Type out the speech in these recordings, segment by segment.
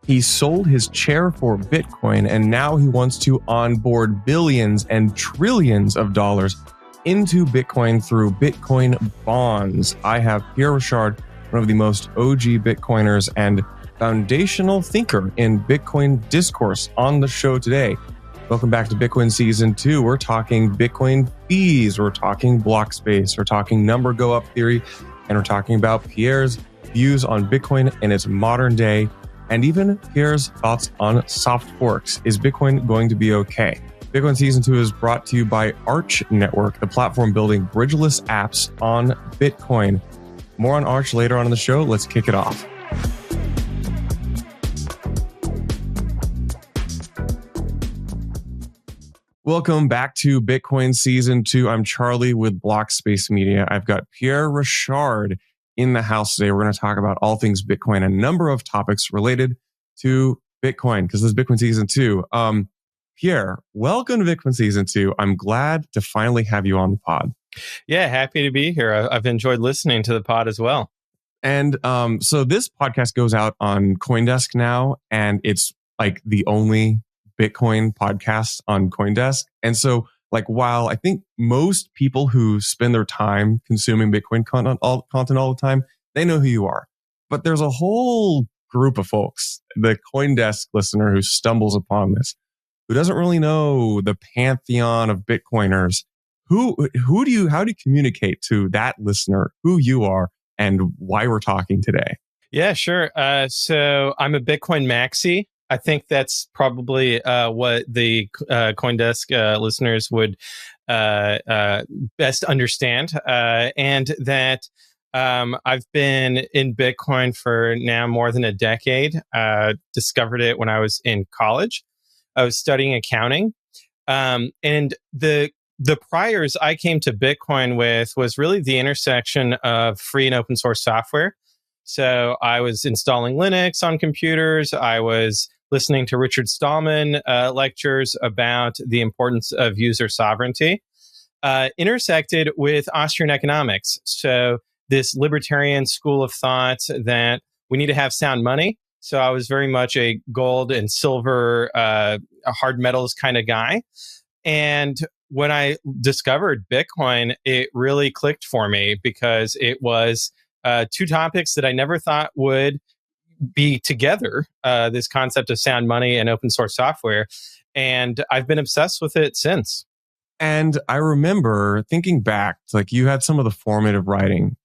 He sold his chair for Bitcoin, and now he wants to onboard billions and trillions of dollars into Bitcoin through Bitcoin bonds. I have Pierre Rochard, one of the most OG Bitcoiners and foundational thinker in Bitcoin discourse, on the show today. Welcome back to Bitcoin Season 2. We're talking Bitcoin fees, we're talking block space, we're talking number go up theory, and we're talking about Pierre's views on Bitcoin in its modern day, and even Pierre's thoughts on soft forks. Is Bitcoin going to be okay? Bitcoin Season 2 is brought to you by Arch Network, the platform building bridgeless apps on Bitcoin. More on Arch later on in the show. Let's kick it off. Welcome back to Bitcoin Season 2. I'm Charlie with Block Space Media. I've got Pierre Rochard in the house today. We're going to talk about all things Bitcoin, a number of topics related to Bitcoin, because this is Bitcoin Season 2. Pierre, welcome to Bitcoin Season 2. I'm glad to finally have you on the pod. Yeah, happy to be here. I've enjoyed listening to the pod as well. And so this podcast goes out on CoinDesk now, and it's like the only Bitcoin podcast on CoinDesk. And so, like, while I think most people who spend their time consuming Bitcoin content all the time, they know who you are. But there's a whole group of folks, the CoinDesk listener who stumbles upon this, who doesn't really know the pantheon of Bitcoiners. How do you communicate to that listener who you are and why we're talking today? Yeah, sure. So I'm a Bitcoin maxi. I think that's probably what the CoinDesk listeners would best understand. And that I've been in Bitcoin for now more than a decade. Discovered it when I was in college. I was studying accounting. And the priors I came to Bitcoin with was really the intersection of free and open source software. So I was installing Linux on computers. I was listening to Richard Stallman lectures about the importance of user sovereignty, intersected with Austrian economics. So this libertarian school of thought that we need to have sound money. So I was very much a gold and silver, hard metals kind of guy. And when I discovered Bitcoin, it really clicked for me because it was two topics that I never thought would be together, this concept of sound money and open source software. And I've been obsessed with it since. And I remember thinking back, like, you had some of the formative writing,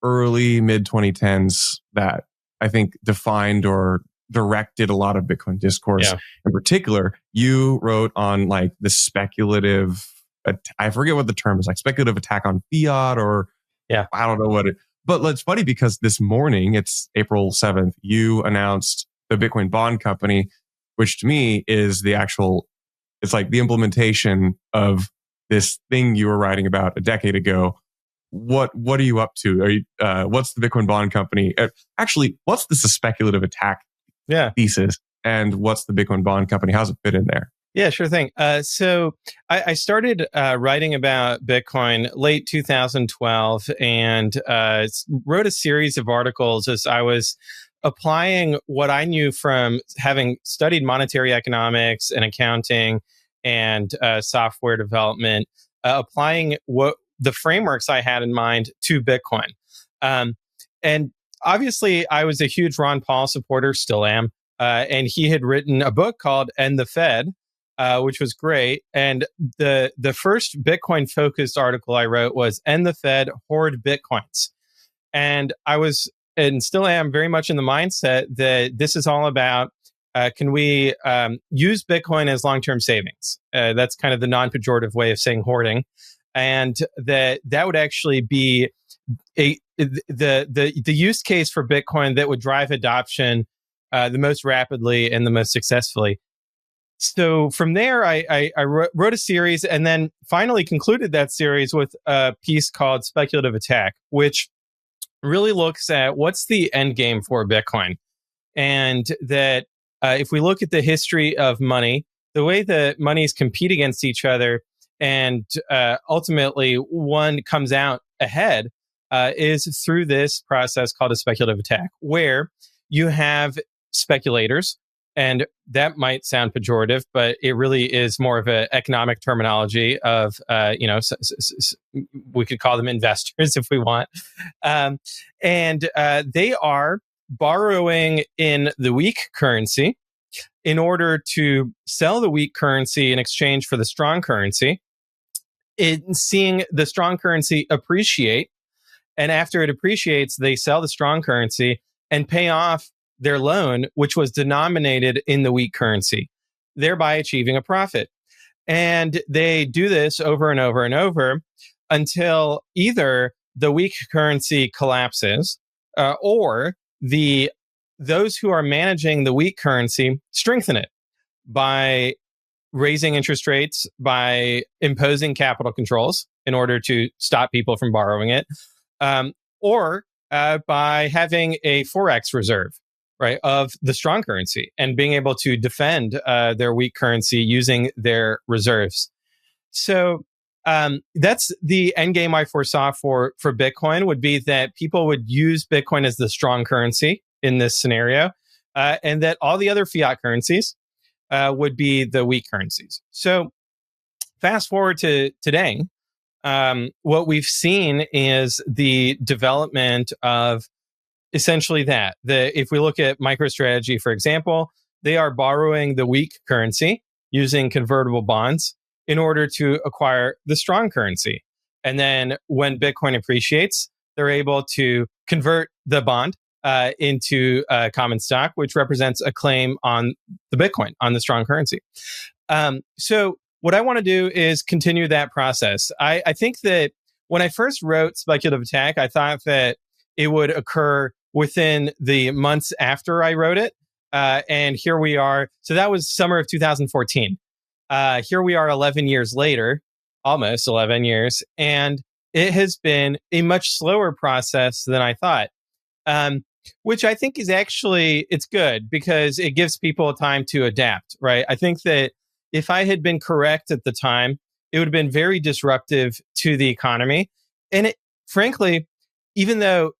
early, mid 2010s that I think defined or directed a lot of Bitcoin discourse. Yeah. In particular, you wrote on like the speculative, I forget what the term is, like speculative attack on fiat, or I don't know what it. But it's funny because this morning, it's April 7th, you announced the Bitcoin Bond Company, which to me is the actual, it's like the implementation of this thing you were writing about a decade ago. What are you up to? Are you, what's the Bitcoin Bond Company? Actually, what's this speculative attack thesis? And what's the Bitcoin Bond Company? How's it fit in there? Yeah, sure thing. So I started writing about Bitcoin late 2012 and wrote a series of articles as I was applying what I knew from having studied monetary economics and accounting and software development, applying what the frameworks I had in mind to Bitcoin. And obviously, I was a huge Ron Paul supporter, still am. And he had written a book called End the Fed, which was great. And the first Bitcoin-focused article I wrote was End the Fed, Hoard Bitcoins. And I was, and still am, very much in the mindset that this is all about, can we use Bitcoin as long-term savings? That's kind of the non-pejorative way of saying hoarding. And that would actually be the use case for Bitcoin that would drive adoption the most rapidly and the most successfully. So from there, I wrote a series and then finally concluded that series with a piece called Speculative Attack, which really looks at what's the end game for Bitcoin. And that if we look at the history of money, the way that monies compete against each other and ultimately one comes out ahead is through this process called a speculative attack, where you have speculators. And that might sound pejorative, but it really is more of an economic terminology of, we could call them investors if we want. And they are borrowing in the weak currency in order to sell the weak currency in exchange for the strong currency, seeing the strong currency appreciate. And after it appreciates, they sell the strong currency and pay off their loan, which was denominated in the weak currency, thereby achieving a profit. And they do this over and over and over until either the weak currency collapses or those who are managing the weak currency strengthen it by raising interest rates, by imposing capital controls in order to stop people from borrowing it, or by having a forex reserve, right, of the strong currency and being able to defend their weak currency using their reserves. So that's the end game I foresaw for Bitcoin, would be that people would use Bitcoin as the strong currency in this scenario, and that all the other fiat currencies would be the weak currencies. So fast forward to today, what we've seen is the development of essentially that. If we look at MicroStrategy, for example, they are borrowing the weak currency using convertible bonds in order to acquire the strong currency. And then when Bitcoin appreciates, they're able to convert the bond into common stock, which represents a claim on the Bitcoin, on the strong currency. So what I want to do is continue that process. I think that when I first wrote Speculative Attack, I thought that it would occur within the months after I wrote it. And here we are. So that was summer of 2014. Here we are 11 years later, almost 11 years. And it has been a much slower process than I thought, which I think is actually, it's good because it gives people time to adapt, right? I think that if I had been correct at the time, it would have been very disruptive to the economy. And it, frankly, even though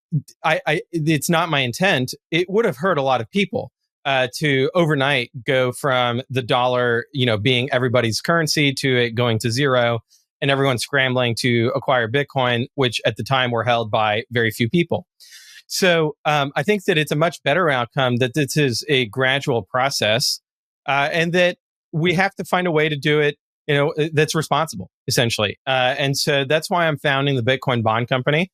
it's not my intent, it would have hurt a lot of people to overnight go from the dollar, being everybody's currency to it going to zero and everyone scrambling to acquire Bitcoin, which at the time were held by very few people. So I think that it's a much better outcome that this is a gradual process and that we have to find a way to do it, that's responsible, essentially. And so that's why I'm founding the Bitcoin Bond Company,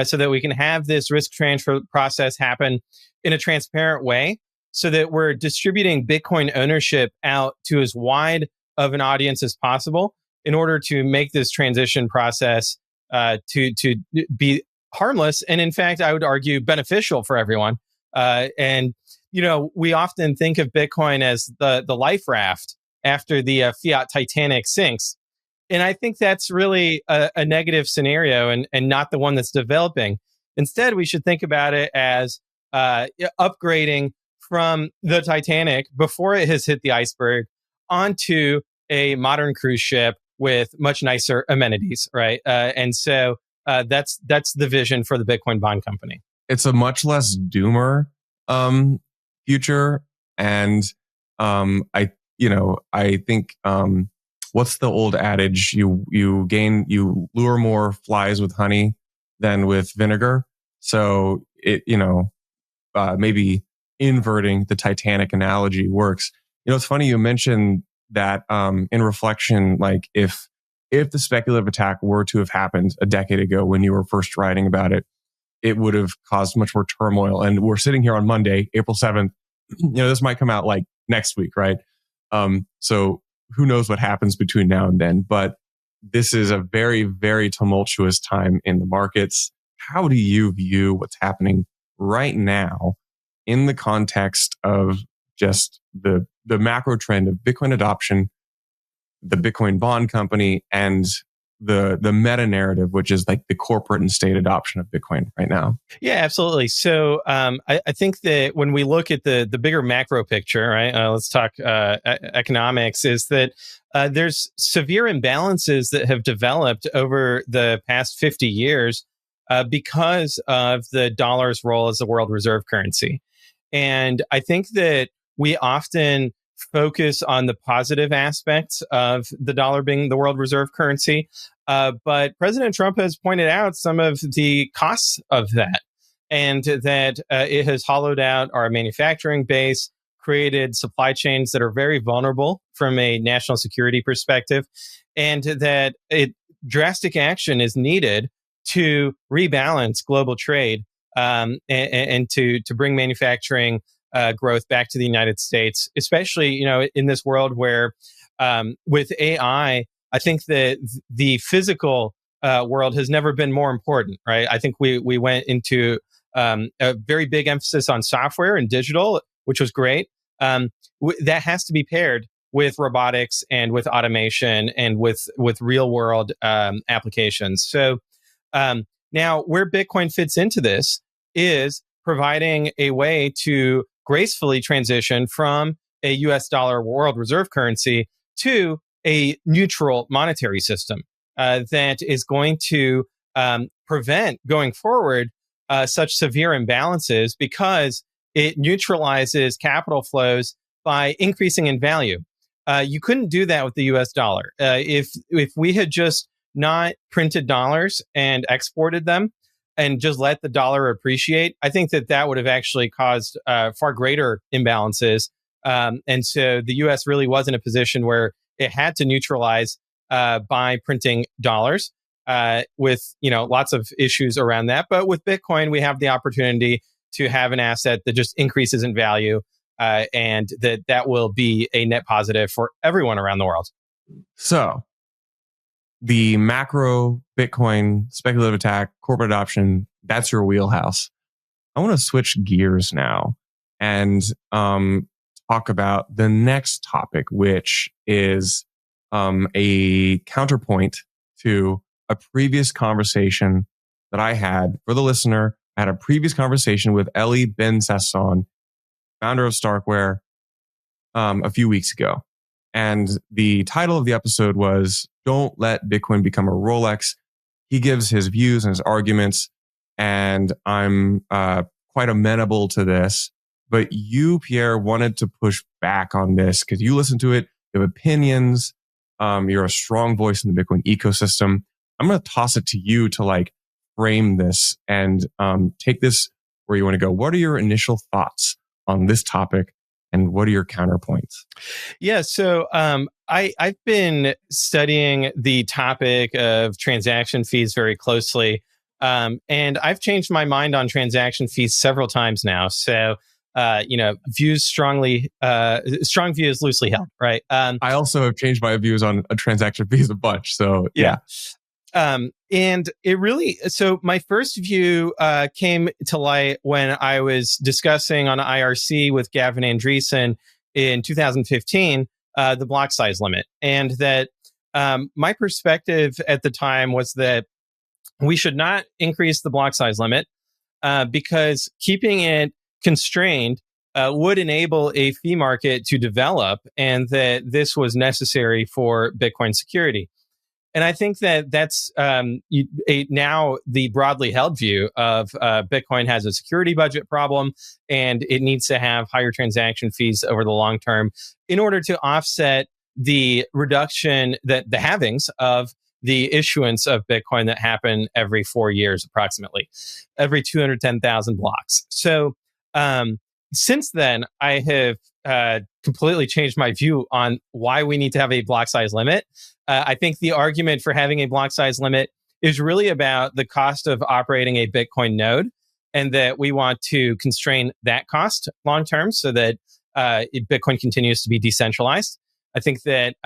so that we can have this risk transfer process happen in a transparent way, so that we're distributing Bitcoin ownership out to as wide of an audience as possible in order to make this transition process to be harmless. And in fact, I would argue beneficial for everyone. And we often think of Bitcoin as the life raft after the fiat Titanic sinks. And I think that's really a negative scenario and not the one that's developing. Instead, we should think about it as upgrading from the Titanic before it has hit the iceberg onto a modern cruise ship with much nicer amenities, right? And so that's the vision for the Bitcoin Bond Company. It's a much less doomer future, and I think what's the old adage? You lure more flies with honey than with vinegar. So it maybe inverting the Titanic analogy works. It's funny you mentioned that in reflection, like if the speculative attack were to have happened a decade ago when you were first writing about it, it would have caused much more turmoil. And we're sitting here on Monday, April 7th. This might come out like next week, right? So who knows what happens between now and then, but this is a very, very tumultuous time in the markets. How do you view what's happening right now in the context of just the macro trend of Bitcoin adoption, the Bitcoin Bond Company, and the meta narrative, which is like the corporate and state adoption of Bitcoin right now? Yeah, absolutely. So I think that when we look at the bigger macro picture, right, let's talk economics, is that there's severe imbalances that have developed over the past 50 years because of the dollar's role as the world reserve currency. And I think that we often focus on the positive aspects of the dollar being the world reserve currency. But President Trump has pointed out some of the costs of that, and that it has hollowed out our manufacturing base, created supply chains that are very vulnerable from a national security perspective, and that drastic action is needed to rebalance global trade, and to bring manufacturing growth back to the United States, especially in this world where with AI, I think that the physical world has never been more important, right? I think we went into a very big emphasis on software and digital, which was great. That has to be paired with robotics and with automation and with real world applications. So now where Bitcoin fits into this is providing a way to gracefully transition from a US dollar world reserve currency to a neutral monetary system that is going to prevent going forward such severe imbalances, because it neutralizes capital flows by increasing in value. You couldn't do that with the US dollar. If we had just not printed dollars and exported them and just let the dollar appreciate, I think that would have actually caused far greater imbalances. And so the US really was in a position where it had to neutralize by printing dollars, with lots of issues around that. But with Bitcoin, we have the opportunity to have an asset that just increases in value, and that will be a net positive for everyone around the world. So the macro Bitcoin speculative attack, corporate adoption, that's your wheelhouse. I want to switch gears now and talk about the next topic, which is a counterpoint to a previous conversation that I had. For the listener, I had a previous conversation with Elie Ben-Sasson, founder of Starkware, a few weeks ago. And the title of the episode was Don't Let Bitcoin Become a Rolex. He gives his views and his arguments, and I'm quite amenable to this. But you, Pierre, wanted to push back on this because you listen to it, you have opinions, you're a strong voice in the Bitcoin ecosystem. I'm going to toss it to you to frame this and take this where you want to go. What are your initial thoughts on this topic, and what are your counterpoints? Yeah, so I've been studying the topic of transaction fees very closely, and I've changed my mind on transaction fees several times now. So views strong views loosely held, right? I also have changed my views on a transaction fees a bunch. So yeah. And it really, so my first view came to light when I was discussing on IRC with Gavin Andreessen in 2015, the block size limit. And that my perspective at the time was that we should not increase the block size limit because keeping it constrained would enable a fee market to develop, and that this was necessary for Bitcoin security. And I think that that's now the broadly held view of Bitcoin has a security budget problem, and it needs to have higher transaction fees over the long term in order to offset the reduction, the halvings of the issuance of Bitcoin that happen every 4 years, approximately, every 210,000 blocks. So since then, I have completely changed my view on why we need to have a block size limit. I think the argument for having a block size limit is really about the cost of operating a Bitcoin node, and that we want to constrain that cost long term so that Bitcoin continues to be decentralized. I think that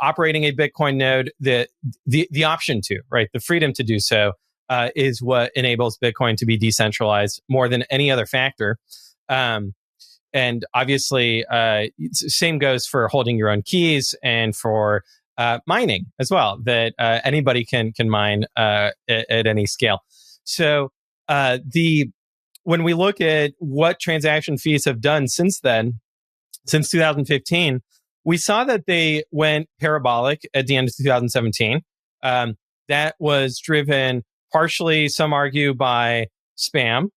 operating a Bitcoin node, the option to, right, the freedom to do so, is what enables Bitcoin to be decentralized more than any other factor. And obviously, same goes for holding your own keys and for mining as well, that anybody can mine at any scale. So when we look at what transaction fees have done since then, since 2015, we saw that they went parabolic at the end of 2017. That was driven partially, some argue, by spam.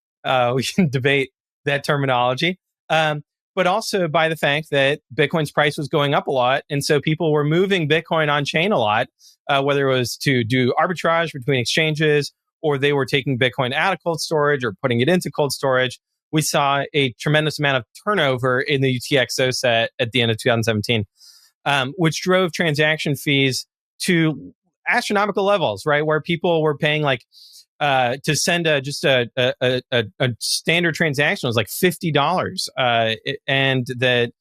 We can debate that terminology. But also by the fact that Bitcoin's price was going up a lot. And so people were moving Bitcoin on chain a lot, whether it was to do arbitrage between exchanges or they were taking Bitcoin out of cold storage or putting it into cold storage. We saw a tremendous amount of turnover in the UTXO set at the end of 2017, which drove transaction fees to astronomical levels, right? Where people were paying like to send just a standard transaction was like $50, and that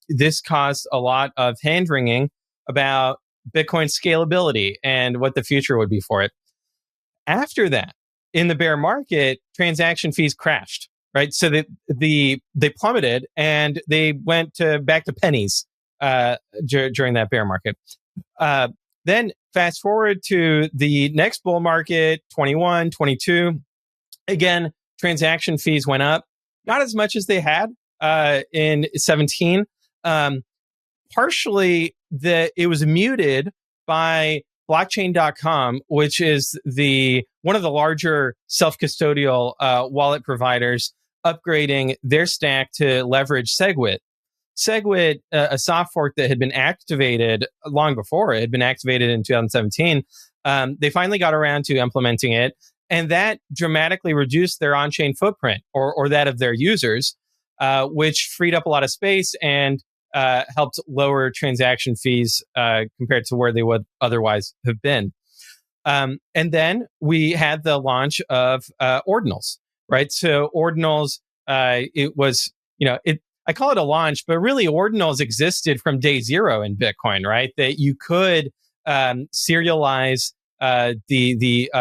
this caused a lot of hand wringing about Bitcoin scalability and what the future would be for it. After that, in the bear market, transaction fees crashed, right? So they plummeted and they went back to pennies during that bear market. Then fast forward to the next bull market, 21, 22. Again, transaction fees went up, not as much as they had in 17. Partially, it was muted by blockchain.com, which is one of the larger self-custodial wallet providers, upgrading their stack to leverage SegWit. SegWit, a soft fork that had been activated long before, it had been activated in 2017. They finally got around to implementing it, and that dramatically reduced their on-chain footprint or that of their users, which freed up a lot of space and helped lower transaction fees compared to where they would otherwise have been. And then we had the launch of ordinals, right? So ordinals, it was, I call it a launch, but really ordinals existed from day zero in Bitcoin, right? That you could serialize the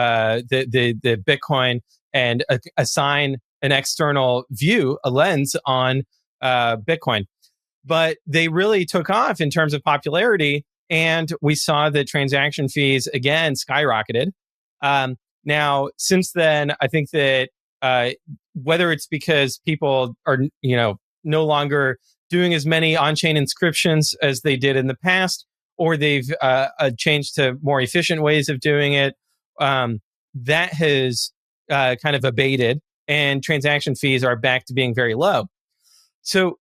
Bitcoin and assign an external view, a lens on Bitcoin. But they really took off in terms of popularity, and we saw that transaction fees again skyrocketed. Now, since then, I think that whether it's because people are, no longer doing as many on-chain inscriptions as they did in the past, or they've changed to more efficient ways of doing it, that has kind of abated, and transaction fees are back to being very low. So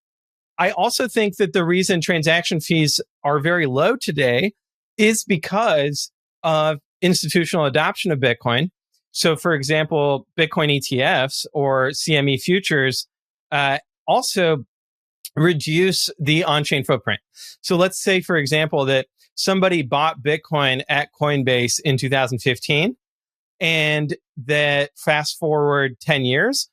I also think that the reason transaction fees are very low today is because of institutional adoption of Bitcoin. So, for example, Bitcoin ETFs or CME futures also reduce the on-chain footprint. So let's say, for example, that somebody bought Bitcoin at Coinbase in 2015, and that fast forward 10 years,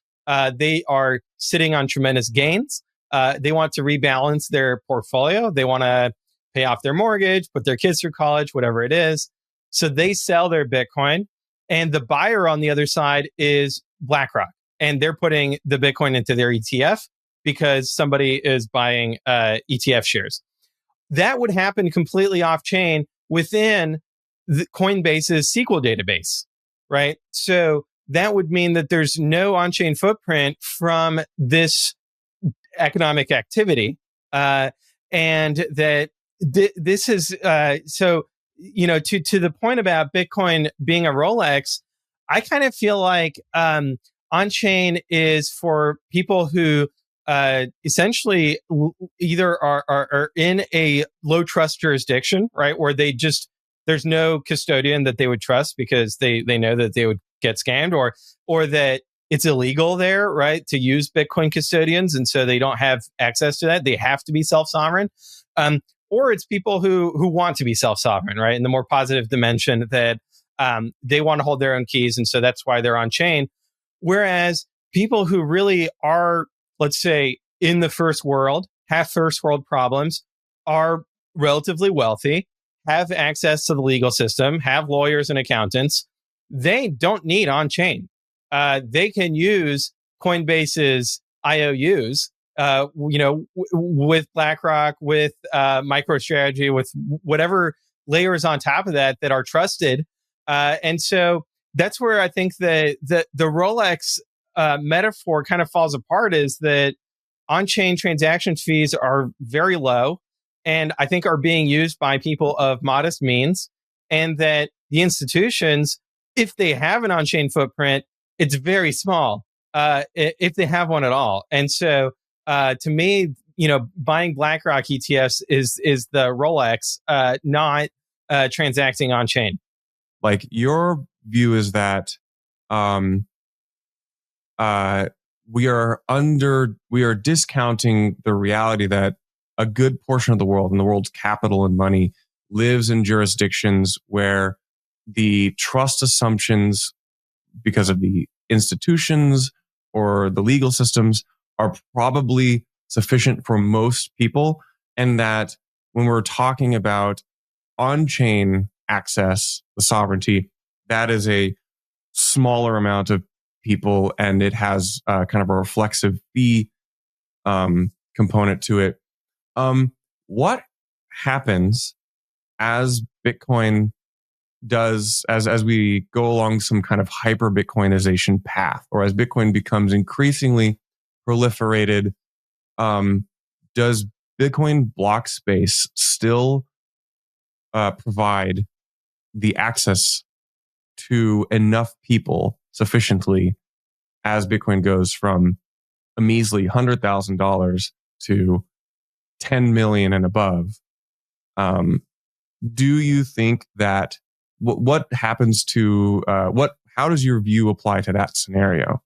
they are sitting on tremendous gains. They want to rebalance their portfolio. They want to pay off their mortgage, put their kids through college, whatever it is. So they sell their Bitcoin, and the buyer on the other side is BlackRock, and they're putting the Bitcoin into their ETF because somebody is buying ETF shares. That would happen completely off-chain within the Coinbase's SQL database, right? So that would mean that there's no on-chain footprint from this economic activity, and that this is so, to the point about Bitcoin being a Rolex, I kind of feel like on-chain is for people who essentially either are in a low trust jurisdiction, right, where there's no custodian that they would trust because they know that they would get scammed, or that it's illegal there, right, to use Bitcoin custodians, and so they don't have access to that. They have to be self-sovereign. Or it's people who want to be self-sovereign, right, in the more positive dimension that they want to hold their own keys, and so that's why they're on-chain. Whereas people who really are, let's say, in the first world, have first world problems, are relatively wealthy, have access to the legal system, have lawyers and accountants, they don't need on-chain. They can use Coinbase's IOUs, with BlackRock, with MicroStrategy, with whatever layers on top of that are trusted. And so that's where I think the Rolex metaphor kind of falls apart, is that on-chain transaction fees are very low, and I think are being used by people of modest means, and that the institutions, if they have an on-chain footprint, it's very small. if they have one at all. And so to me, buying BlackRock ETFs is the Rolex, not transacting on chain. Like, your view is that we are discounting the reality that a good portion of the world, and the world's capital and money, lives in jurisdictions where the trust assumptions, because of the institutions or the legal systems, are probably sufficient for most people. And that when we're talking about on-chain access, the sovereignty, that is a smaller amount of people, and it has kind of a reflexive fee component to it. What happens as Bitcoin does, as we go along some kind of hyper Bitcoinization path, or as Bitcoin becomes increasingly proliferated? Does Bitcoin block space still provide the access to enough people sufficiently, as Bitcoin goes from a measly $100,000 to 10 million and above? Do you think that what happens to how does your view apply to that scenario?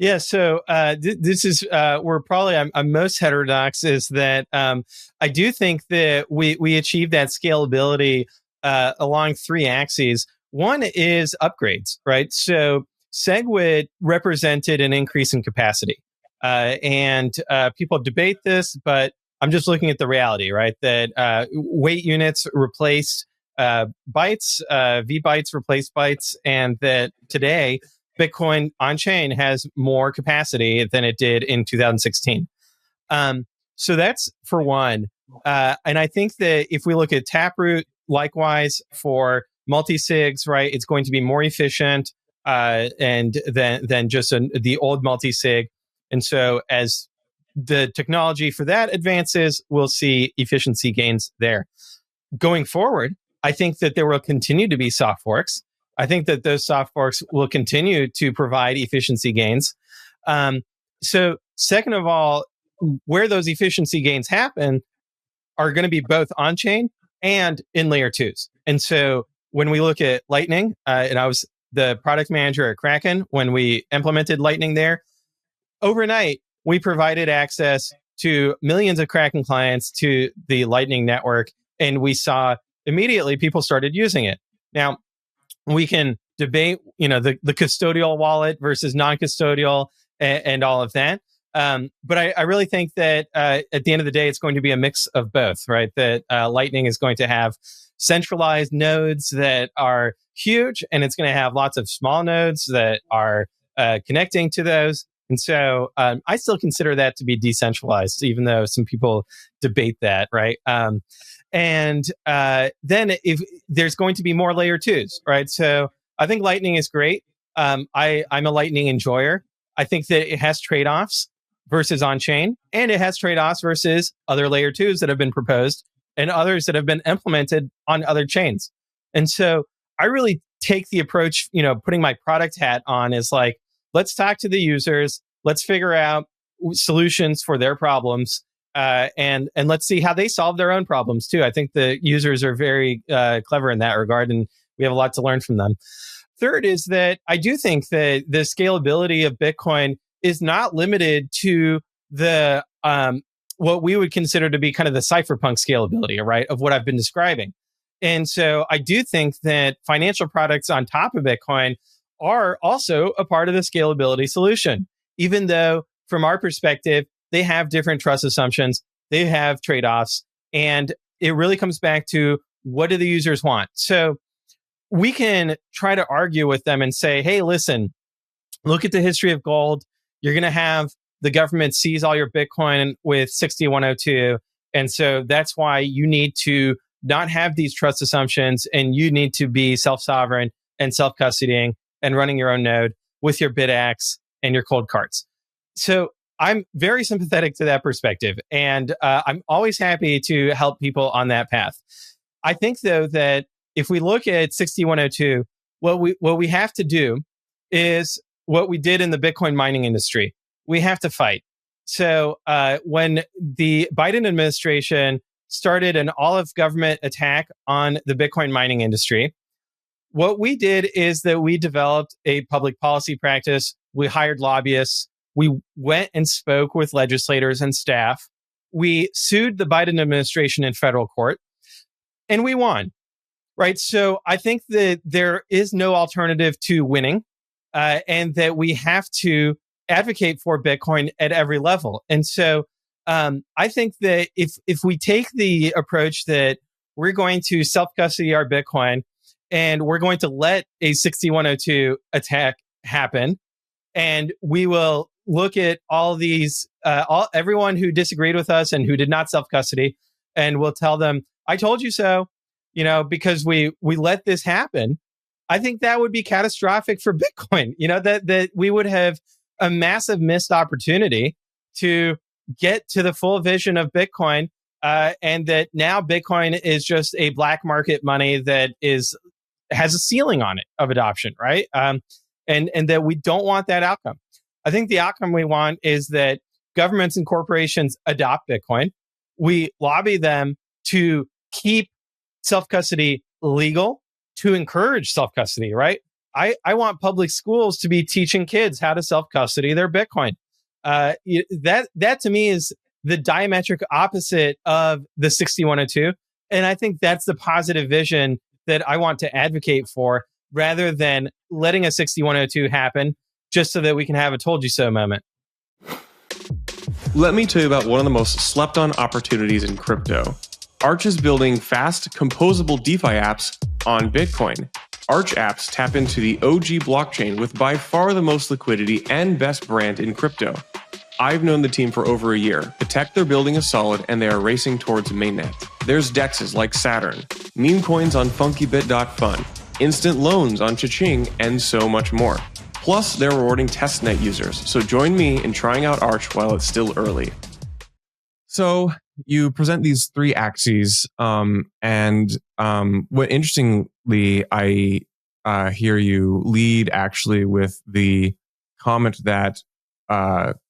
Yeah, so this is where probably I'm most heterodox, is that I do think that we achieve that scalability along three axes. One is upgrades, right? So SegWit represented an increase in capacity. And people debate this, but I'm just looking at the reality, right? That weight units replaced bytes, V bytes replaced bytes, and that today Bitcoin on-chain has more capacity than it did in 2016. So that's for one. And I think that if we look at Taproot, likewise for multi-sigs, right, it's going to be more efficient and than just the old multi-sig. And so as the technology for that advances, we'll see efficiency gains there. Going forward, I think that there will continue to be soft forks. I think that those soft forks will continue to provide efficiency gains. So second of all, where those efficiency gains happen are going to be both on-chain and in layer twos. And so when we look at Lightning, and I was the product manager at Kraken when we implemented Lightning there, overnight, we provided access to millions of Kraken clients to the Lightning network, and we saw immediately people started using it. Now, we can debate, the custodial wallet versus non-custodial and all of that. But I really think that at the end of the day, it's going to be a mix of both, right? That Lightning is going to have centralized nodes that are huge, and it's going to have lots of small nodes that are connecting to those. And so I still consider that to be decentralized, even though some people debate that, right? And then if there's going to be more layer twos, right? So I think Lightning is great. I'm a Lightning enjoyer. I think that it has trade-offs versus on-chain, and it has trade-offs versus other layer twos that have been proposed and others that have been implemented on other chains. And so I really take the approach, putting my product hat on, is like, let's talk to the users, let's figure out solutions for their problems, and let's see how they solve their own problems too. I think the users are very clever in that regard, and we have a lot to learn from them. Third is that I do think that the scalability of Bitcoin is not limited to the what we would consider to be kind of the cypherpunk scalability, right, of what I've been describing. And so I do think that financial products on top of Bitcoin are also a part of the scalability solution, even though from our perspective, they have different trust assumptions, they have trade-offs, and it really comes back to what do the users want. So we can try to argue with them and say, hey, listen, look at the history of gold. You're going to have the government seize all your Bitcoin with 6102. And so that's why you need to not have these trust assumptions, and you need to be self-sovereign and self-custodying and running your own node with your BitX and your cold cards. So I'm very sympathetic to that perspective, and I'm always happy to help people on that path. I think, though, that if we look at 6102, what we have to do is what we did in the Bitcoin mining industry. We have to fight. So when the Biden administration started an all-of-government attack on the Bitcoin mining industry, what we did is that we developed a public policy practice. We hired lobbyists. We went and spoke with legislators and staff. We sued the Biden administration in federal court, and we won. Right. So I think that there is no alternative to winning, and that we have to advocate for Bitcoin at every level. And so I think that if we take the approach that we're going to self-custody our Bitcoin and we're going to let a 6102 attack happen, and we will look at all these, everyone who disagreed with us and who did not self-custody, and we'll tell them, I told you so, because we let this happen. I think that would be catastrophic for Bitcoin, that we would have a massive missed opportunity to get to the full vision of Bitcoin, and that now Bitcoin is just a black market money that has a ceiling on it of adoption, right? And that we don't want that outcome. I think the outcome we want is that governments and corporations adopt Bitcoin. We lobby them to keep self-custody legal, to encourage self-custody, right? I want public schools to be teaching kids how to self-custody their Bitcoin. That to me is the diametric opposite of the 6102. And I think that's the positive vision that I want to advocate for, rather than letting a 6102 happen just so that we can have a told you so moment. Let me tell you about one of the most slept on opportunities in crypto. Arch is building fast, composable DeFi apps on Bitcoin. Arch apps tap into the OG blockchain with by far the most liquidity and best brand in crypto. I've known the team for over a year. The tech they're building is solid, and they are racing towards mainnet. There's dexes like Saturn, meme coins on funkybit.fun, instant loans on Cha-Ching, and so much more. Plus, they're rewarding testnet users, so join me in trying out Arch while it's still early. So you present these three axes, and what interestingly, I hear you lead actually with the comment that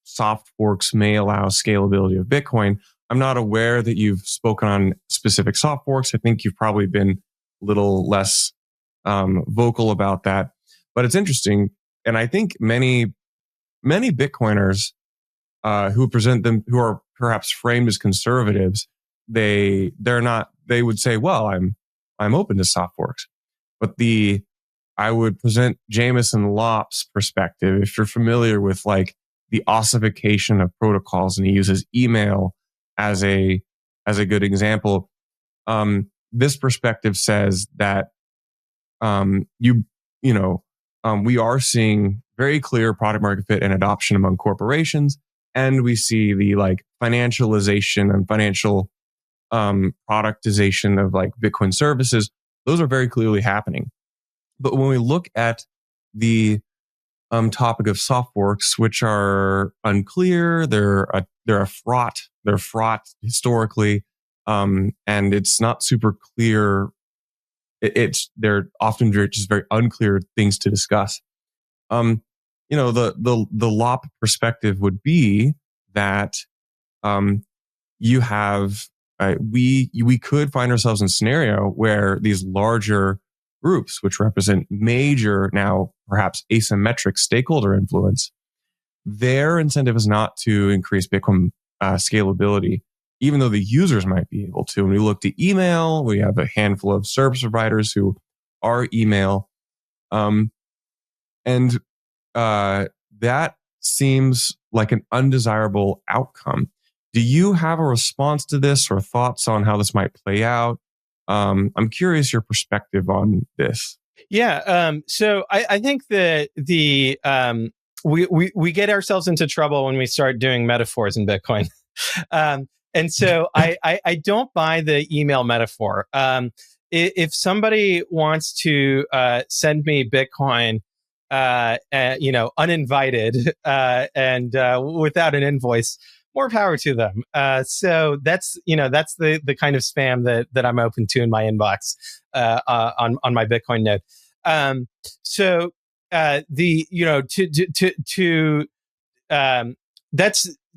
soft forks may allow scalability of Bitcoin. I'm not aware that you've spoken on specific soft forks. I think you've probably been a little less vocal about that, but it's interesting. And I think many Bitcoiners who present them, who are perhaps framed as conservatives, they would say, well, I'm open to soft forks. But I would present Jameson Lopp's perspective. If you're familiar with like the ossification of protocols, and he uses email as a good example, this perspective says that we are seeing very clear product market fit and adoption among corporations, and we see the like financialization and financial productization of like Bitcoin services. Those are very clearly happening. But when we look at the topic of soft forks, which are unclear, they're fraught historically, and it's not super clear. They're often just very unclear things to discuss. The Lopp perspective would be that you have we could find ourselves in a scenario where these larger groups, which represent major, now perhaps asymmetric stakeholder influence, their incentive is not to increase Bitcoin scalability, even though the users might be able to. When we look to email, we have a handful of service providers who are email. And that seems like an undesirable outcome. Do you have a response to this or thoughts on how this might play out? I'm curious your perspective on this. Yeah. So I think that we get ourselves into trouble when we start doing metaphors in Bitcoin. And so I don't buy the email metaphor. If somebody wants to send me Bitcoin, uninvited and without an invoice, more power to them. So that's the kind of spam that I'm open to in my inbox on my Bitcoin node. So the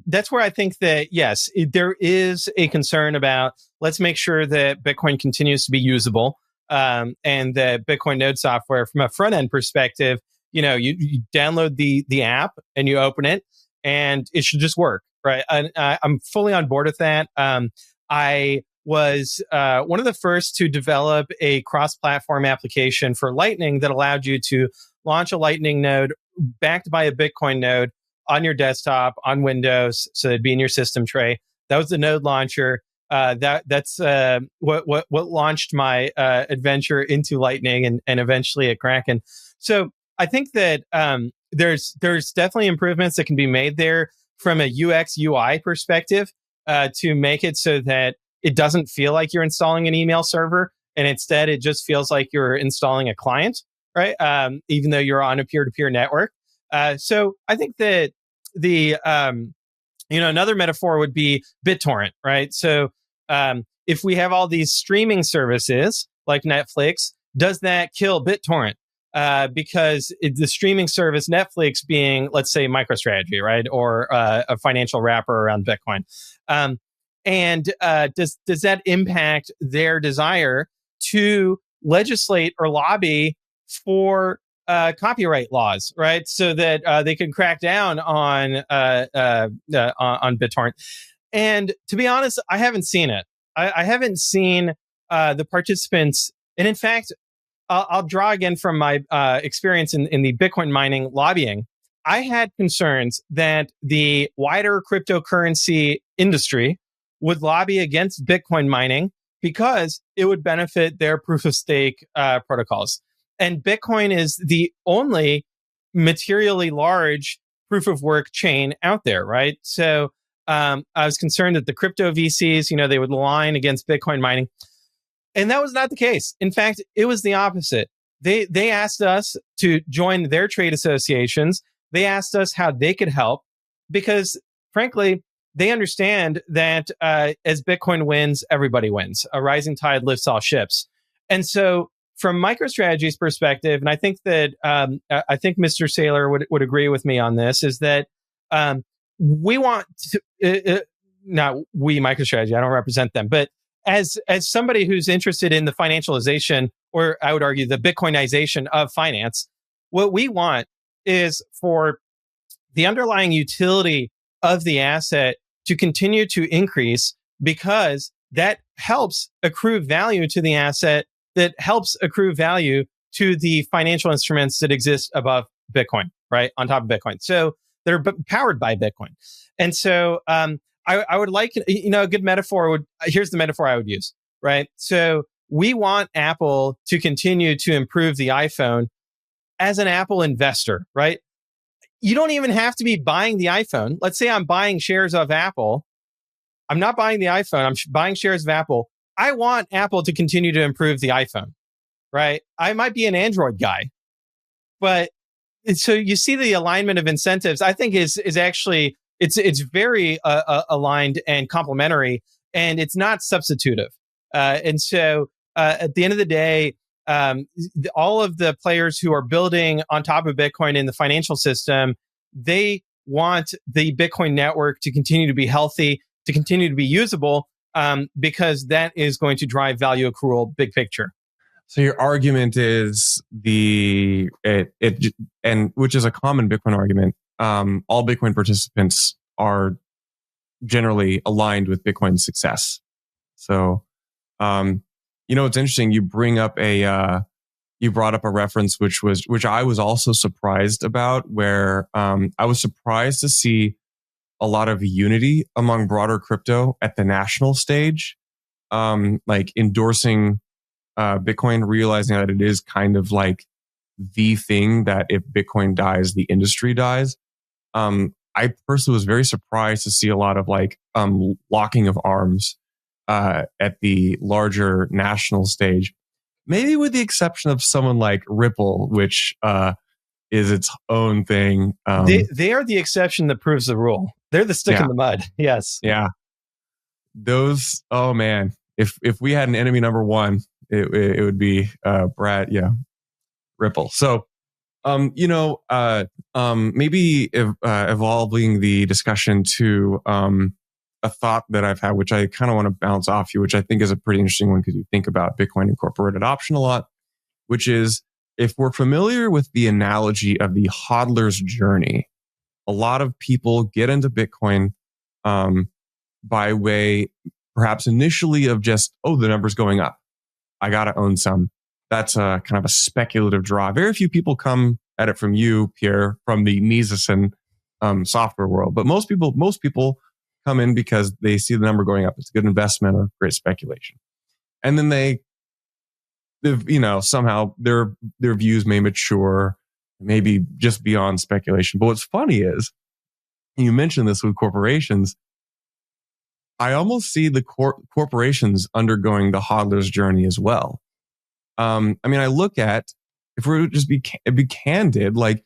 that's where I think that yes, there is a concern about let's make sure that Bitcoin continues to be usable, and that Bitcoin node software from a front end perspective, you download the app and you open it and it should just work, right? And I'm fully on board with that. I was one of the first to develop a cross-platform application for Lightning that allowed you to launch a Lightning node backed by a Bitcoin node on your desktop on Windows, so it'd be in your system tray. That was the node launcher. That's what launched my adventure into Lightning and eventually at Kraken. So I think that there's definitely improvements that can be made there from a UX UI perspective to make it so that it doesn't feel like you're installing an email server, and instead it just feels like you're installing a client, right? Even though you're on a peer-to-peer network. So I think that the another metaphor would be BitTorrent, right? So if we have all these streaming services like Netflix, does that kill BitTorrent? Because the streaming service Netflix being, let's say, MicroStrategy, right, or a financial wrapper around Bitcoin, and does that impact their desire to legislate or lobby for copyright laws, right? So that they can crack down on BitTorrent. And to be honest, I haven't seen it. I haven't seen the participants. And in fact, I'll draw again from my experience in the Bitcoin mining lobbying. I had concerns that the wider cryptocurrency industry would lobby against Bitcoin mining because it would benefit their proof of stake protocols. And Bitcoin is the only materially large proof of work chain out there, right? So I was concerned that the crypto VCs, they would line against Bitcoin mining. And that was not the case. In fact, it was the opposite. They asked us to join their trade associations. They asked us how they could help because, frankly, they understand that as Bitcoin wins, everybody wins. A rising tide lifts all ships. And so from MicroStrategy's perspective, and I think that I think Mr. Saylor would agree with me on this, is that we want to, not we MicroStrategy, I don't represent them, but as somebody who's interested in the financialization, or I would argue the Bitcoinization of finance, what we want is for the underlying utility of the asset to continue to increase, because that helps accrue value to the asset, that helps accrue value to the financial instruments that exist above Bitcoin, right? On top of Bitcoin. So they're powered by Bitcoin. And so I would like, a good metaphor here's the metaphor I would use, right? So we want Apple to continue to improve the iPhone as an Apple investor, right? You don't even have to be buying the iPhone. Let's say I'm buying shares of Apple. I'm not buying the iPhone. I'm buying shares of Apple. I want Apple to continue to improve the iPhone, right? I might be an Android guy, but so you see the alignment of incentives, I think is actually, it's very aligned and complementary, and it's not substitutive. And so at the end of the day, all of the players who are building on top of Bitcoin in the financial system, they want the Bitcoin network to continue to be healthy, to continue to be usable, because that is going to drive value accrual big picture. So your argument is and which is a common Bitcoin argument. All Bitcoin participants are generally aligned with Bitcoin's success. So, it's interesting. You bring up you brought up a reference which I was also surprised about, where I was surprised to see a lot of unity among broader crypto at the national stage, like endorsing Bitcoin, realizing that it is kind of like the thing that if Bitcoin dies, the industry dies. I personally was very surprised to see a lot of locking of arms at the larger national stage, maybe with the exception of someone like Ripple, which is its own thing. They are the exception that proves the rule. They're the stick in the mud. Yes. Yeah. Those, oh man, if we had an enemy number one, it would be Ripple. So Maybe evolving the discussion to a thought that I've had, which I kind of want to bounce off you, which I think is a pretty interesting one because you think about Bitcoin and corporate adoption a lot, which is if we're familiar with the analogy of the hodler's journey, a lot of people get into Bitcoin by way, perhaps initially, of just, the number's going up. I got to own some. That's a kind of a speculative draw. Very few people come at it from you, Pierre, from the Mises and software world. But most people come in because they see the number going up. It's a good investment or great speculation. And then somehow their views may mature, maybe just beyond speculation. But what's funny is, you mentioned this with corporations, I almost see the corporations undergoing the hodler's journey as well. I look at, if we're just be candid, like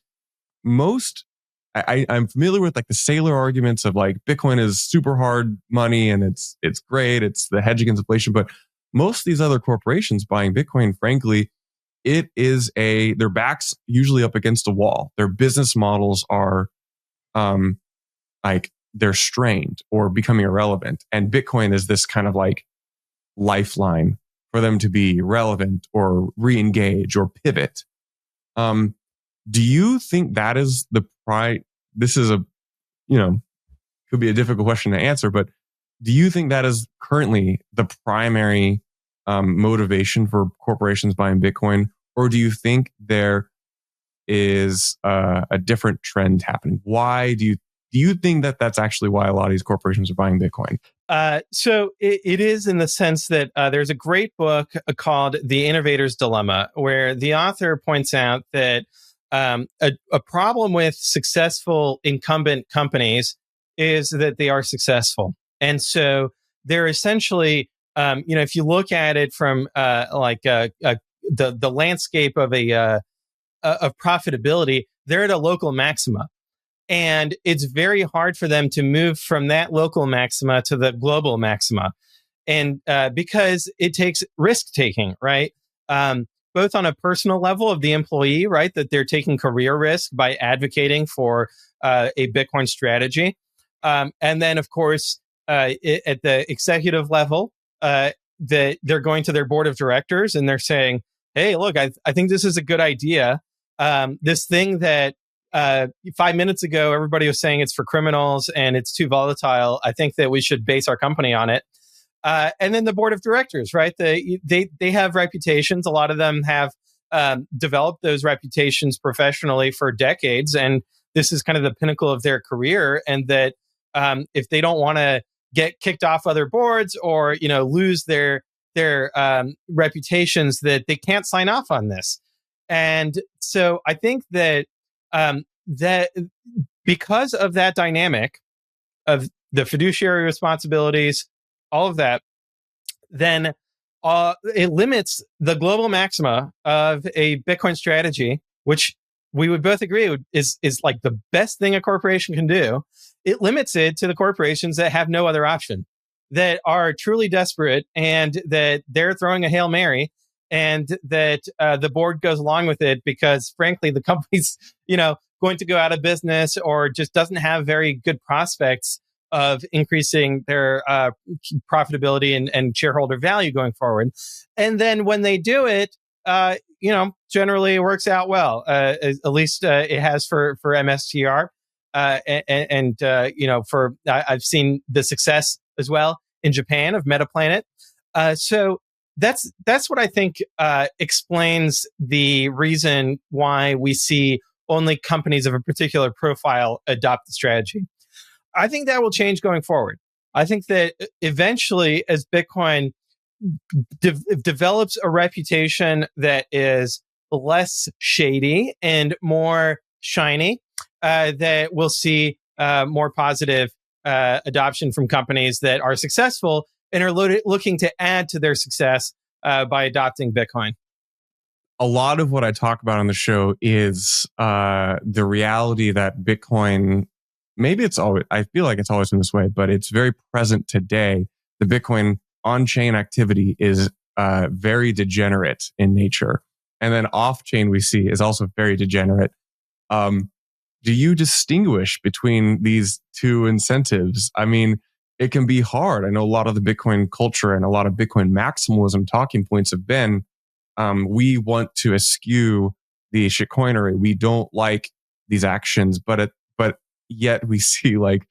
I'm familiar with like the Saylor arguments of like Bitcoin is super hard money and it's great. It's the hedge against inflation. But most of these other corporations buying Bitcoin, frankly, it is their back's usually up against a wall. Their business models are they're strained or becoming irrelevant. And Bitcoin is this kind of like lifeline for them to be relevant or re-engage or pivot. Do you think that is this is could be a difficult question to answer, but do you think that is currently the primary motivation for corporations buying Bitcoin? Or do you think there is a different trend happening? Why do you think that that's actually why a lot of these corporations are buying Bitcoin? So it is in the sense that there's a great book called The Innovator's Dilemma, where the author points out that a problem with successful incumbent companies is that they are successful. And so they're essentially, if you look at it from the landscape of of profitability, they're at a local maxima. And it's very hard for them to move from that local maxima to the global maxima. And because it takes risk taking, right? Both on a personal level of the employee, right? That they're taking career risk by advocating for a Bitcoin strategy. And then, of course, at the executive level, that they're going to their board of directors and they're saying, hey, look, I think this is a good idea. This thing that 5 minutes ago, everybody was saying it's for criminals and it's too volatile. I think that we should base our company on it. And then the board of directors, right? They have reputations. A lot of them have developed those reputations professionally for decades. And this is kind of the pinnacle of their career. And that if they don't want to get kicked off other boards or, lose their reputations, that they can't sign off on this. And so I think that that because of that dynamic of the fiduciary responsibilities, all of that, then it limits the global maxima of a Bitcoin strategy, which we would both agree is like the best thing a corporation can do. It limits it to the corporations that have no other option, that are truly desperate, and that they're throwing a Hail Mary, and that the board goes along with it because, frankly, the company's going to go out of business or just doesn't have very good prospects of increasing their profitability and shareholder value going forward. And then when they do it, generally it works out well. At least it has for MSTR. I've seen the success as well in Japan of Metaplanet. So that's what I think explains the reason why we see only companies of a particular profile adopt the strategy. I think that will change going forward. I think that eventually, as Bitcoin develops a reputation that is less shady and more shiny, that we'll see more positive adoption from companies that are successful and are looking to add to their success by adopting Bitcoin. A lot of what I talk about on the show is the reality that Bitcoin, I feel like it's always been this way, but it's very present today. The Bitcoin on-chain activity is very degenerate in nature. and then off chain we see is also very degenerate. Do you distinguish between these two incentives? I mean, it can be hard. I know a lot of the Bitcoin culture and a lot of Bitcoin maximalism talking points have been, we want to eschew the shitcoinery. We don't like these actions, but yet we see like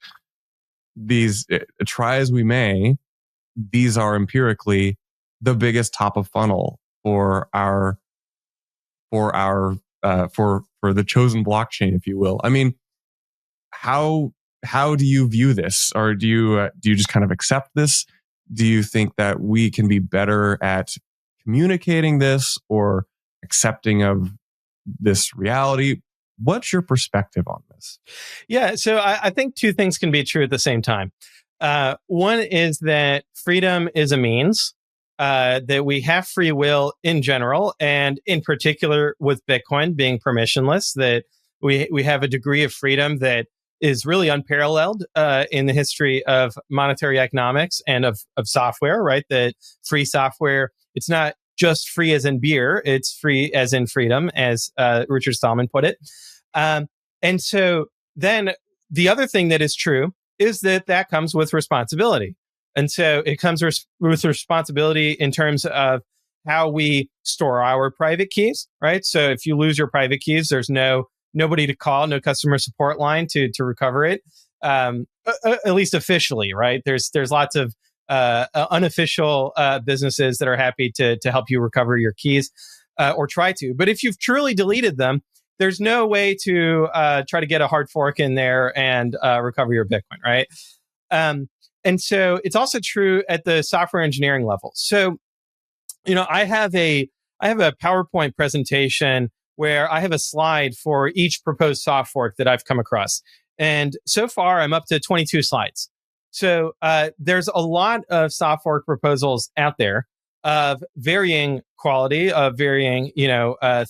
these, try as we may, these are empirically the biggest top of funnel for the chosen blockchain, if you will. I mean, how do you view this, or do you just kind of accept this? Do you think that we can be better at communicating this or accepting of this reality? What's your perspective on this? Yeah, so I think two things can be true at the same time. One is that freedom is a means, that we have free will in general, and in particular with Bitcoin being permissionless, that we have a degree of freedom that is really unparalleled in the history of monetary economics and of software, right? That free software, it's not just free as in beer, it's free as in freedom, as Richard Stallman put it. And so then the other thing that is true is that comes with responsibility. And so it comes with responsibility in terms of how we store our private keys, right? So if you lose your private keys, there's nobody to call, no customer support line to recover it, at least officially, right? There's lots of unofficial businesses that are happy to help you recover your keys or try to. But if you've truly deleted them, there's no way to try to get a hard fork in there and recover your Bitcoin, right? And so it's also true at the software engineering level. So, I have a PowerPoint presentation where I have a slide for each proposed soft fork that I've come across. And so far, I'm up to 22 slides. So there's a lot of soft fork proposals out there of varying quality, of varying,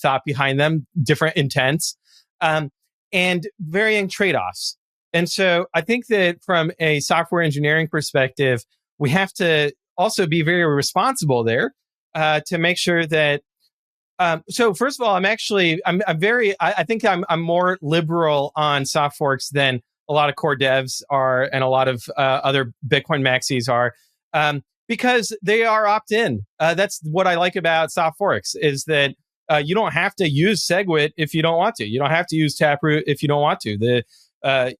thought behind them, different intents, and varying trade-offs. And so I think that from a software engineering perspective, we have to also be very responsible there to make sure that. So first of all, I think I'm more liberal on soft forks than a lot of core devs are, and a lot of other Bitcoin maxis are, because they are opt-in. That's what I like about soft forks, is that you don't have to use SegWit if you don't want to. You don't have to use Taproot if you don't want to. You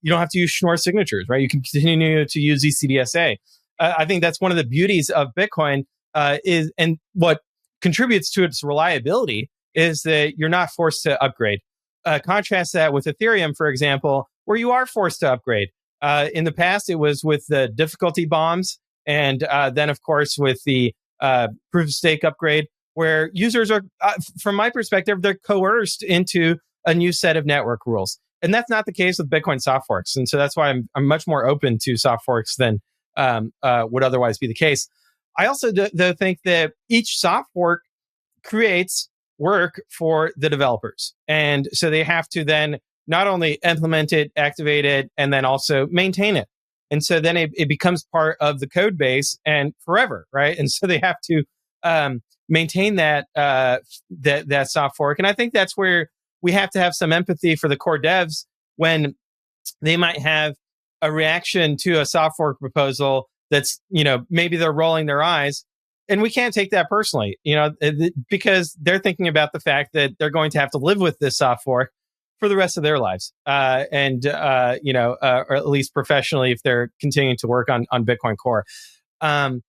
don't have to use Schnorr signatures, right? You can continue to use ECDSA. I think that's one of the beauties of Bitcoin, and what contributes to its reliability is that you're not forced to upgrade. Contrast that with Ethereum, for example, where you are forced to upgrade. In the past, it was with the difficulty bombs, and then, of course, with the proof of stake upgrade, where users are, from my perspective, they're coerced into a new set of network rules. And that's not the case with Bitcoin soft forks. And so that's why I'm much more open to soft forks than would otherwise be the case. I also think that each soft fork creates work for the developers. And so they have to then not only implement it, activate it, and then also maintain it. And so then it becomes part of the code base and forever, right? And so they have to maintain that soft fork. And I think that's where we have to have some empathy for the core devs when they might have a reaction to a soft fork proposal that's, maybe they're rolling their eyes, and we can't take that personally, because they're thinking about the fact that they're going to have to live with this soft fork for the rest of their lives, or at least professionally if they're continuing to work on Bitcoin Core. And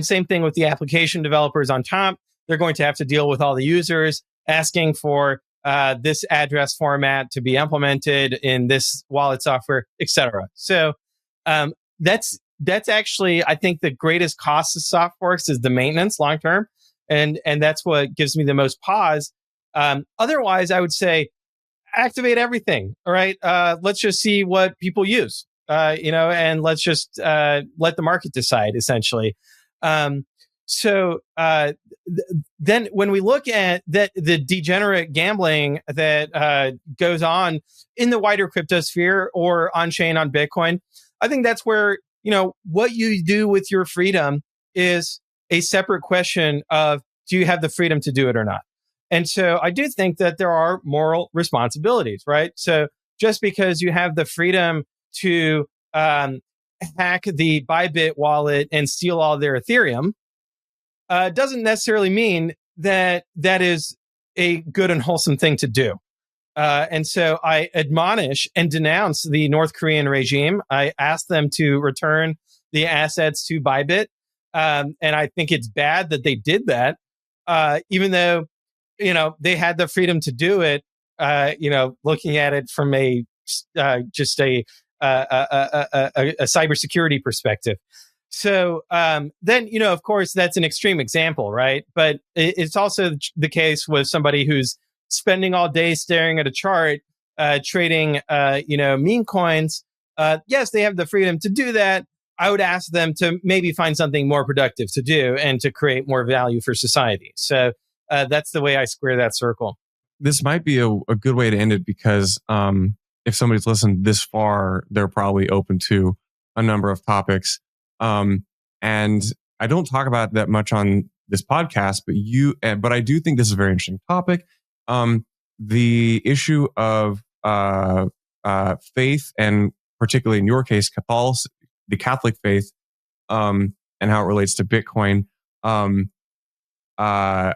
same thing with the application developers on top. They're going to have to deal with all the users asking for this address format to be implemented in this wallet software, etc. So that's actually, I think, the greatest cost of soft forks is the maintenance long term, and that's what gives me the most pause. Otherwise, I would say activate everything. All right, let's just see what people use, and let's just let the market decide. Essentially, then when we look at the degenerate gambling that goes on in the wider cryptosphere or on chain on Bitcoin, I think that's where, what you do with your freedom is a separate question of, do you have the freedom to do it or not? And so I do think that there are moral responsibilities, right? So just because you have the freedom to hack the Bybit wallet and steal all their Ethereum doesn't necessarily mean that that is a good and wholesome thing to do. And so I admonish and denounce the North Korean regime. I ask them to return the assets to Bybit. And I think it's bad that they did that, even though, they had the freedom to do it, looking at it from a cybersecurity perspective. So then, of course, that's an extreme example, right? But it's also the case with somebody who's spending all day staring at a chart, trading, meme coins. Yes, they have the freedom to do that. I would ask them to maybe find something more productive to do and to create more value for society. So that's the way I square that circle. This might be a good way to end it because if somebody's listened this far, they're probably open to a number of topics. And I don't talk about that much on this podcast, but I do think this is a very interesting topic. The issue of faith, and particularly in your case, the Catholic faith, and how it relates to Bitcoin.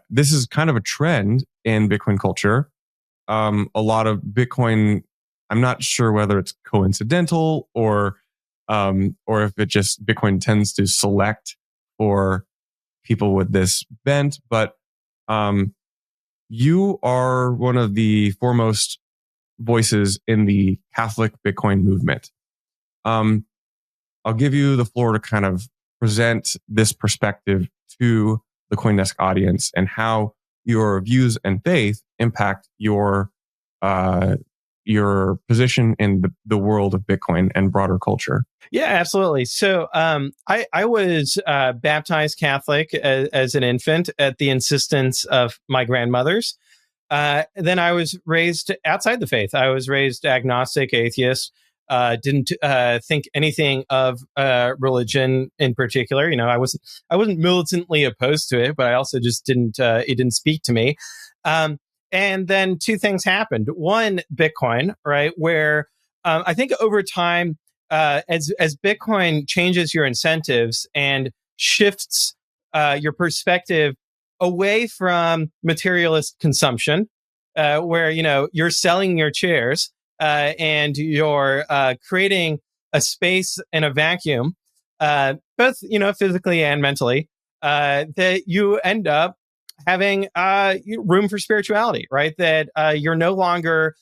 This is kind of a trend in Bitcoin culture. A lot of Bitcoin, I'm not sure whether it's coincidental or if it just Bitcoin tends to select for people with this bent, but you are one of the foremost voices in the Catholic Bitcoin movement. I'll give you the floor to kind of present this perspective to the CoinDesk audience and how your views and faith impact your position in the world of Bitcoin and broader culture. Yeah, absolutely. So I was baptized Catholic as an infant at the insistence of my grandmothers. Then I was raised outside the faith. I was raised agnostic, atheist. Didn't think anything of religion in particular. I wasn't militantly opposed to it, but I also just didn't. It didn't speak to me. And then two things happened. One, Bitcoin, right, where I think over time, as Bitcoin changes your incentives and shifts your perspective away from materialist consumption, where you're selling your chairs. And you're creating a space and a vacuum, both physically and mentally, that you end up having room for spirituality, right? That you're no longer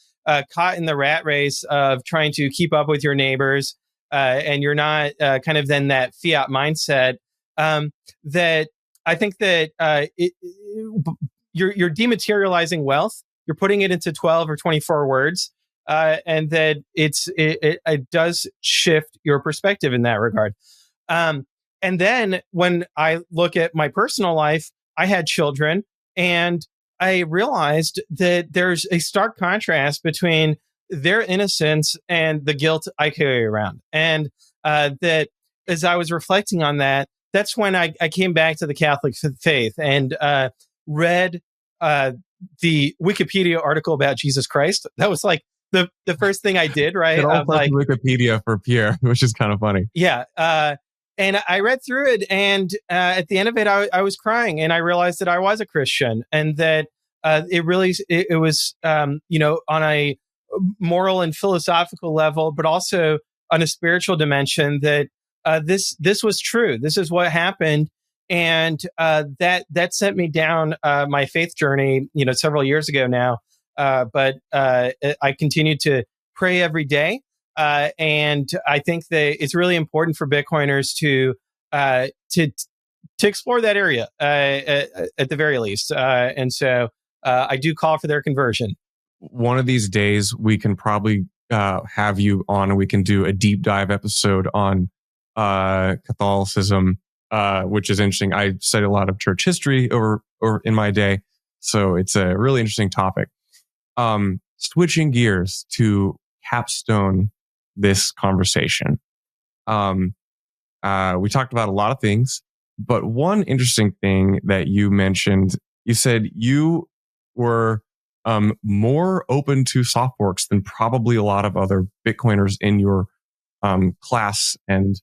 caught in the rat race of trying to keep up with your neighbors, and you're not kind of then that fiat mindset. That I think that you're dematerializing wealth. You're putting it into 12 or 24 words. And that it does shift your perspective in that regard. And then when I look at my personal life, I had children, and I realized that there's a stark contrast between their innocence and the guilt I carry around. And that as I was reflecting on that, that's when I came back to the Catholic faith and read the Wikipedia article about Jesus Christ. That was like the first thing I did, right? It all like Wikipedia for Pierre, which is kind of funny. Yeah. And I read through it, and at the end of it, I was crying, and I realized that I was a Christian, and that it was on a moral and philosophical level, but also on a spiritual dimension, that this was true. This is what happened. And that sent me down my faith journey, several years ago now. But I continue to pray every day. And I think that it's really important for Bitcoiners to explore that area at the very least. And so I do call for their conversion. One of these days, we can probably have you on, and we can do a deep dive episode on Catholicism, which is interesting. I studied a lot of church history over in my day, so it's a really interesting topic. Switching gears to capstone this conversation. We talked about a lot of things, but one interesting thing that you mentioned, you said you were more open to soft forks than probably a lot of other Bitcoiners in your class and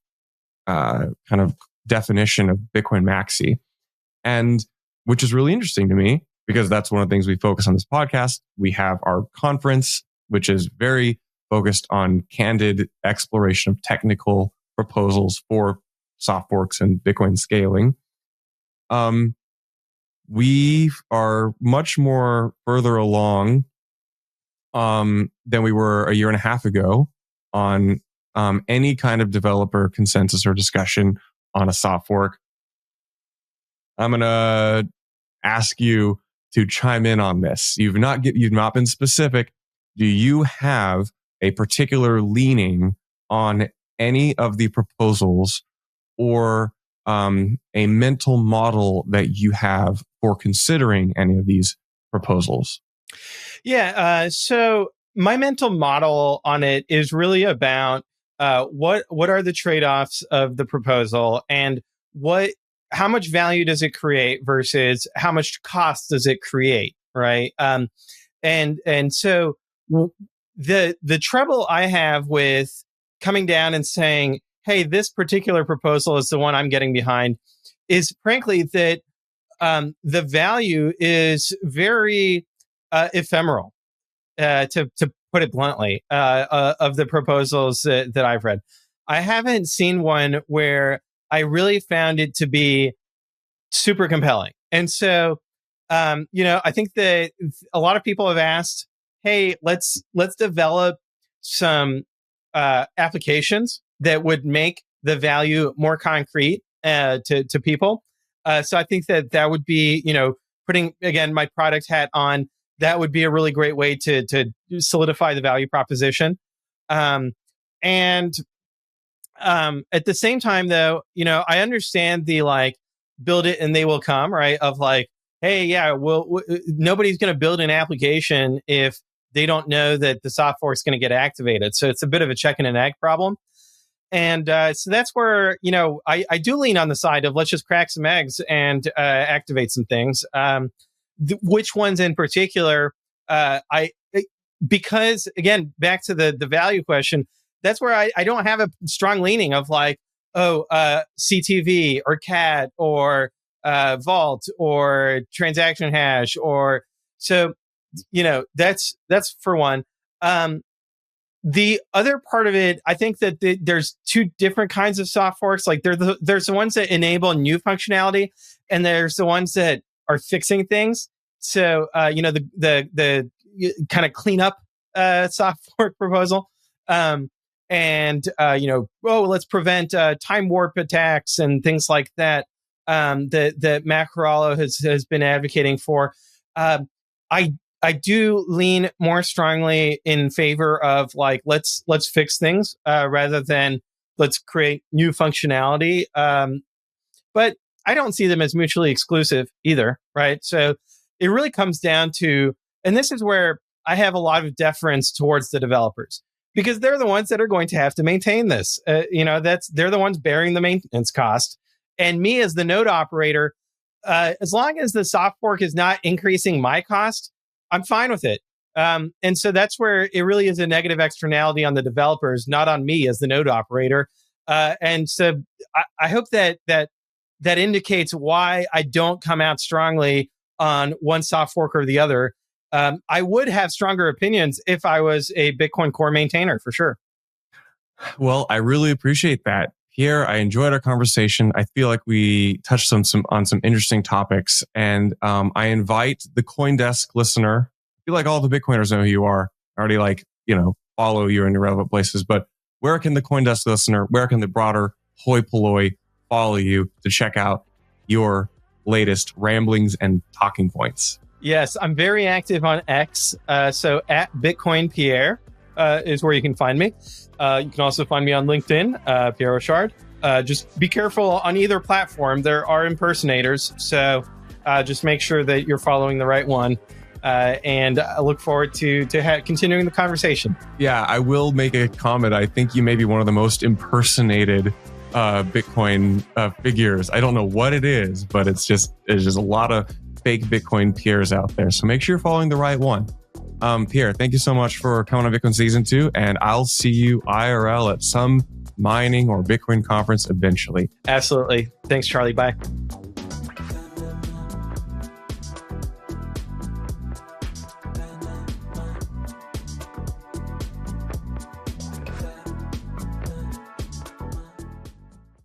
kind of definition of Bitcoin maxi. And which is really interesting to me because that's one of the things we focus on this podcast. We have our conference, which is very focused on candid exploration of technical proposals for soft forks and Bitcoin scaling. We are much more further along than we were a year and a half ago on any kind of developer consensus or discussion on a soft fork. I'm going to ask you to chime in on this. You've not been specific. Do you have a particular leaning on any of the proposals or a mental model that you have for considering any of these proposals? Yeah. So my mental model on it is really about what are the trade-offs of the proposal and how much value does it create versus how much cost does it create, right? And so the trouble I have with coming down and saying, hey, this particular proposal is the one I'm getting behind, is frankly that the value is very ephemeral, to put it bluntly, of the proposals that I've read. I haven't seen one where I really found it to be super compelling. And so, I think that a lot of people have asked, hey, let's develop some applications that would make the value more concrete to people. So I think that would be, putting, again, my product hat on, that would be a really great way to solidify the value proposition. And at the same time, though, I understand the build it and they will come, right? Of hey, yeah, nobody's going to build an application if they don't know that the soft fork is going to get activated. So it's a bit of a chicken and egg problem. And so that's where, I do lean on the side of let's just crack some eggs and activate some things. Which ones in particular, because again, back to the value question, that's where I don't have a strong leaning of CTV or CAT or Vault or transaction hash or so, that's for one. The other part of it, I think that there's two different kinds of soft forks. There's the ones that enable new functionality, and there's the ones that are fixing things. So, the kind of clean up soft fork proposal, let's prevent time warp attacks and things like that. That Matt Corallo has been advocating for. I do lean more strongly in favor of let's fix things rather than let's create new functionality. But I don't see them as mutually exclusive either, right? So it really comes down to, and this is where I have a lot of deference towards the developers because they're the ones that are going to have to maintain this. They're the ones bearing the maintenance cost, and me as the node operator, as long as the soft fork is not increasing my cost, I'm fine with it. And so that's where it really is a negative externality on the developers, not on me as the node operator. And so I hope that indicates why I don't come out strongly on one soft fork or the other. I would have stronger opinions if I was a Bitcoin Core maintainer, for sure. Well, I really appreciate that. Pierre, I enjoyed our conversation. I feel like we touched on some interesting topics, and I invite the CoinDesk listener. I feel like all the Bitcoiners know who you are. I already follow you in your relevant places, but where can the CoinDesk listener, where can the broader hoi polloi follow you to check out your latest ramblings and talking points? Yes, I'm very active on X. So at Bitcoin Pierre is where you can find me. You can also find me on LinkedIn, Pierre Rochard. Just be careful on either platform. There are impersonators. So just make sure that you're following the right one. And I look forward to continuing the conversation. Yeah, I will make a comment. I think you may be one of the most impersonated Bitcoin figures. I don't know what it is, but it's just a lot of fake Bitcoin Pierres out there. So make sure you're following the right one. Pierre, thank you so much for coming on Bitcoin Season 2, and I'll see you IRL at some mining or Bitcoin conference eventually. Absolutely. Thanks, Charlie. Bye.